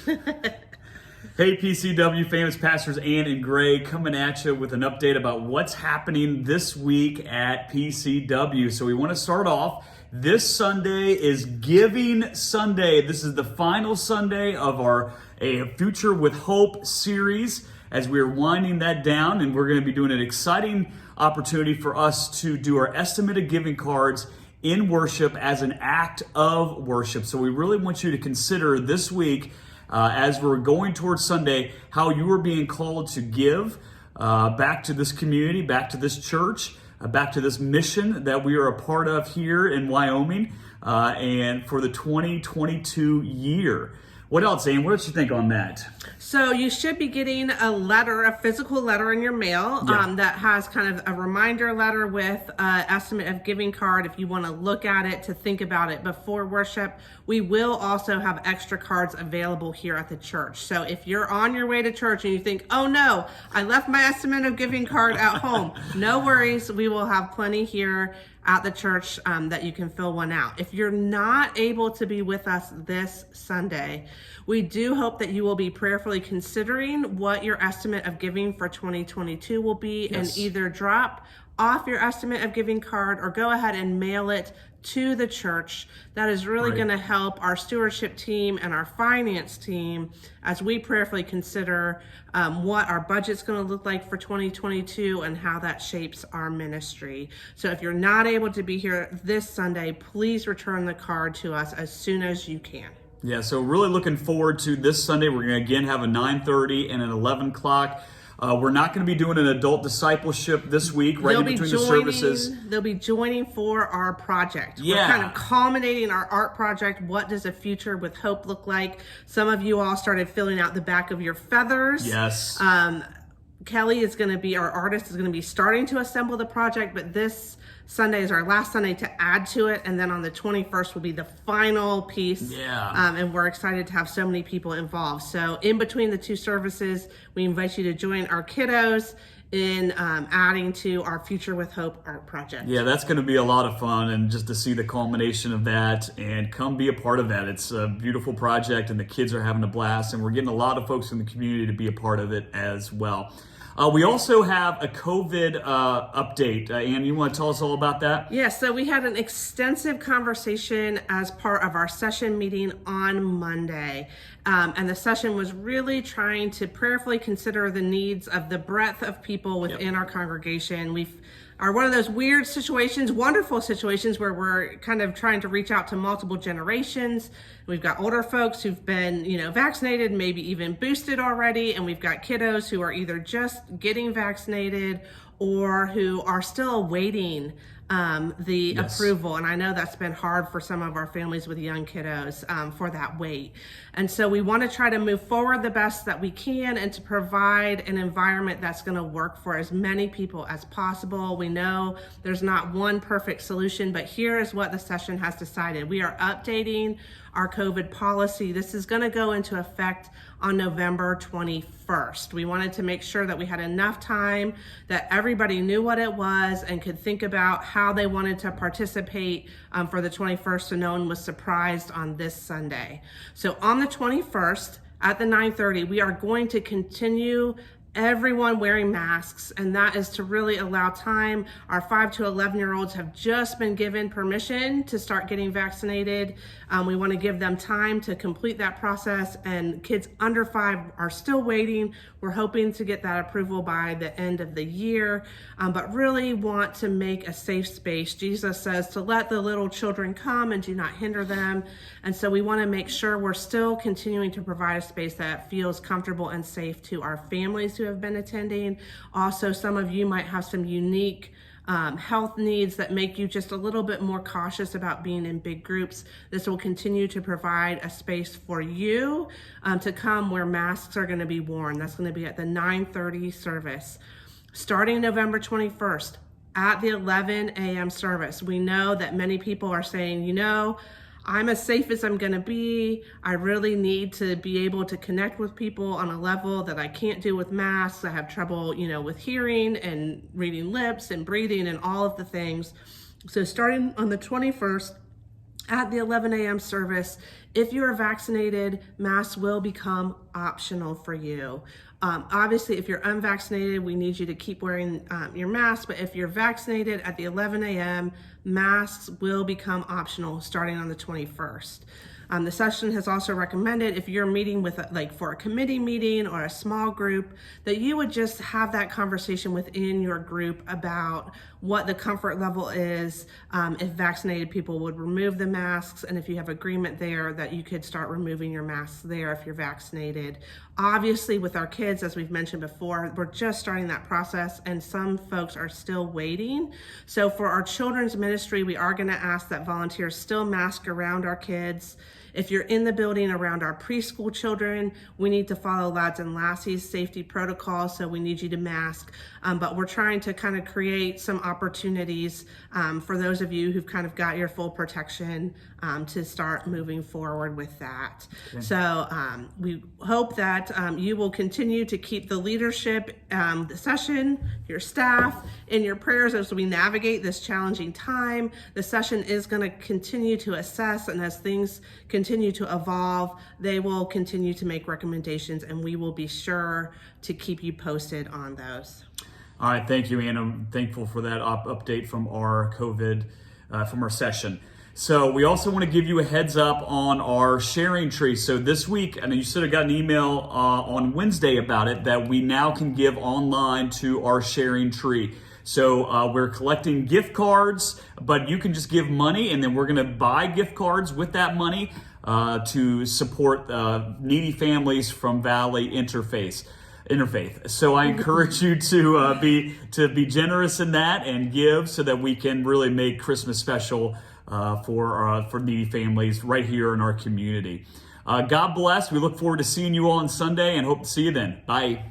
Hey PCW famous pastors Ann and Gray coming at you with an update about what's happening this week at PCW. So we want to start off. This Sunday is Giving Sunday. This is the final Sunday of our A Future with Hope series as we're winding that down, and we're going to be doing an exciting opportunity for us to do our estimated giving cards in worship as an act of worship. So we really want you to consider this week as we're going towards Sunday, how you are being called to give back to this community, back to this church, back to this mission that we are a part of here in Wyoming, and for the 2022 year. What else, Ann? What did you think on that? So you should be getting a letter, a physical letter in your mail that has kind of a reminder letter with an estimate of giving card if you want to look at it, to think about it before worship. We will also have extra cards available here at the church. So if you're on your way to church and you think, oh no, I left my estimate of giving card at home, no worries. We will have plenty here at the church that you can fill one out. If you're not able to be with us this Sunday, we do hope that you will be prayerfully considering what your estimate of giving for 2022 will be, and either drop off your estimate of giving card or go ahead and mail it to the church. That is really going to help our stewardship team and our finance team as we prayerfully consider what our budget's going to look like for 2022 and how that shapes our ministry. So if you're not able to be here this Sunday, please return the card to us as soon as you can. Yeah, so really looking forward to this Sunday. We're going to again have a 9:30 and an 11 o'clock. We're not going to be doing an adult discipleship this week, right in between the services. They'll be joining for our project. Yeah. We're kind of culminating our art project. What does a future with hope look like? Some of you all started filling out the back of your feathers. Yes. Kelly is going to be, our artist is going to be starting to assemble the project, but this Sunday is our last Sunday to add to it, and then on the 21st will be the final piece. Yeah. And we're excited to have so many people involved. So in between the two services, we invite you to join our kiddos in adding to our Future with Hope art project. Yeah, that's going to be a lot of fun, and just to see the culmination of that and come be a part of that. It's a beautiful project, and the kids are having a blast, and we're getting a lot of folks in the community to be a part of it as well. We also have a COVID update. Ann, you want to tell us all about that? Yeah, so we had an extensive conversation as part of our session meeting on Monday. And the session was really trying to prayerfully consider the needs of the breadth of people within our congregation. We are one of those weird situations, wonderful situations, where we're kind of trying to reach out to multiple generations. We've got older folks who've been, vaccinated, maybe even boosted already, and we've got kiddos who are either just getting vaccinated or who are still awaiting the approval. And I know that's been hard for some of our families with young kiddos for that wait. And so we want to try to move forward the best that we can and to provide an environment that's going to work for as many people as possible. We know there's not one perfect solution, but here is what the session has decided. We are updating our COVID policy. This is going to go into effect on November 21st. We wanted to make sure that we had enough time that everybody knew what it was and could think about how they wanted to participate for the 21st, so no one was surprised on this Sunday. So on the 21st at the 9:30, we are going to continue everyone wearing masks, and that is to really allow time. Our 5 to 11-year-olds have just been given permission to start getting vaccinated. We want to give them time to complete that process, and kids under 5 are still waiting. We're hoping to get that approval by the end of the year, but really want to make a safe space. Jesus says to let the little children come and do not hinder them. And so we want to make sure we're still continuing to provide a space that feels comfortable and safe to our families who have been attending. Also, some of you might have some unique health needs that make you just a little bit more cautious about being in big groups. This will continue to provide a space for you to come where masks are going to be worn. That's going to be at the 9:30 service. Starting November 21st at the 11 a.m. service, we know that many people are saying, I'm as safe as I'm going to be. I really need to be able to connect with people on a level that I can't do with masks. I have trouble, with hearing and reading lips and breathing and all of the things. So starting on the 21st at the 11 a.m. service. If you are vaccinated, masks will become optional for you. Obviously, if you're unvaccinated, we need you to keep wearing your mask. But if you're vaccinated at the 11 a.m., masks will become optional starting on the 21st. The session has also recommended if you're meeting with for a committee meeting or a small group, that you would just have that conversation within your group about what the comfort level is, if vaccinated people would remove the masks, and if you have agreement there that you could start removing your masks there if you're vaccinated. Obviously, with our kids, as we've mentioned before, we're just starting that process and some folks are still waiting. So for our children's ministry, we are going to ask that volunteers still mask around our kids. If you're in the building around our preschool children, we need to follow lads and lassies safety protocols, so we need you to mask. But we're trying to kind of create some opportunities for those of you who've kind of got your full protection to start moving forward with that. Okay. So we hope that you will continue to keep the leadership, the session, your staff in your prayers as we navigate this challenging time. The session is going to continue to assess, and as things continue to evolve, they will continue to make recommendations, and we will be sure to keep you posted on those. All right, thank you, Ann. I'm thankful for that update from our COVID, from our session. So we also want to give you a heads up on our sharing tree. So this week, and you should have got an email on Wednesday about it, that we now can give online to our sharing tree. So we're collecting gift cards, but you can just give money, and then we're going to buy gift cards with that money to support needy families from Valley Interfaith. So I encourage you to be generous in that and give, so that we can really make Christmas special for needy families right here in our community. God bless. We look forward to seeing you all on Sunday and hope to see you then. Bye.